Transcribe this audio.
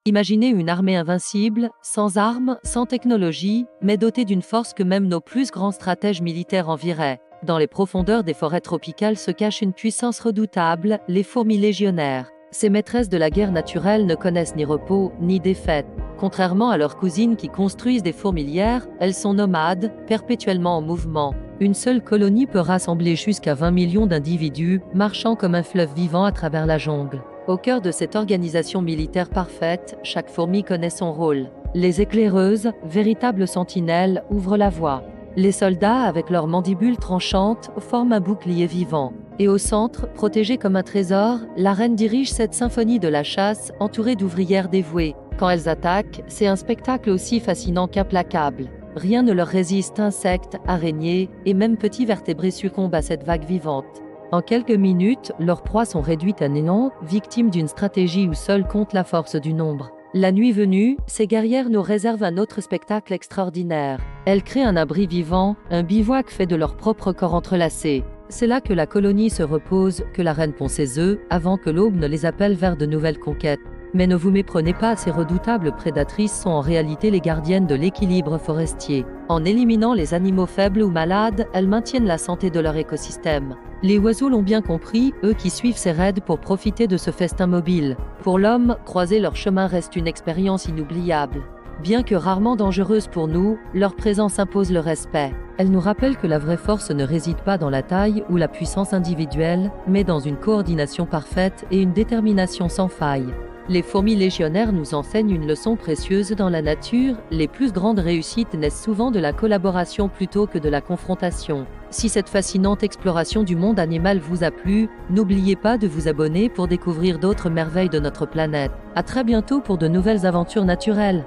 Imaginez une armée invincible, sans armes, sans technologie, mais dotée d'une force que même nos plus grands stratèges militaires envieraient. Dans les profondeurs des forêts tropicales se cache une puissance redoutable, les fourmis légionnaires. Ces maîtresses de la guerre naturelle ne connaissent ni repos, ni défaite. Contrairement à leurs cousines qui construisent des fourmilières, elles sont nomades, perpétuellement en mouvement. Une seule colonie peut rassembler jusqu'à 20 millions d'individus, marchant comme un fleuve vivant à travers la jungle. Au cœur de cette organisation militaire parfaite, chaque fourmi connaît son rôle. Les éclaireuses, véritables sentinelles, ouvrent la voie. Les soldats, avec leurs mandibules tranchantes, forment un bouclier vivant. Et au centre, protégée comme un trésor, la reine dirige cette symphonie de la chasse, entourée d'ouvrières dévouées. Quand elles attaquent, c'est un spectacle aussi fascinant qu'implacable. Rien ne leur résiste, insectes, araignées, et même petits vertébrés succombent à cette vague vivante. En quelques minutes, leurs proies sont réduites à néant, victimes d'une stratégie où seule compte la force du nombre. La nuit venue, ces guerrières nous réservent un autre spectacle extraordinaire. Elles créent un abri vivant, un bivouac fait de leur propre corps entrelacés. C'est là que la colonie se repose, que la reine pond ses œufs, avant que l'aube ne les appelle vers de nouvelles conquêtes. Mais ne vous méprenez pas, ces redoutables prédatrices sont en réalité les gardiennes de l'équilibre forestier. En éliminant les animaux faibles ou malades, elles maintiennent la santé de leur écosystème. Les oiseaux l'ont bien compris, eux qui suivent ces raids pour profiter de ce festin mobile. Pour l'homme, croiser leur chemin reste une expérience inoubliable. Bien que rarement dangereuse pour nous, leur présence impose le respect. Elle nous rappelle que la vraie force ne réside pas dans la taille ou la puissance individuelle, mais dans une coordination parfaite et une détermination sans faille. Les fourmis légionnaires nous enseignent une leçon précieuse dans la nature, les plus grandes réussites naissent souvent de la collaboration plutôt que de la confrontation. Si cette fascinante exploration du monde animal vous a plu, n'oubliez pas de vous abonner pour découvrir d'autres merveilles de notre planète. À très bientôt pour de nouvelles aventures naturelles.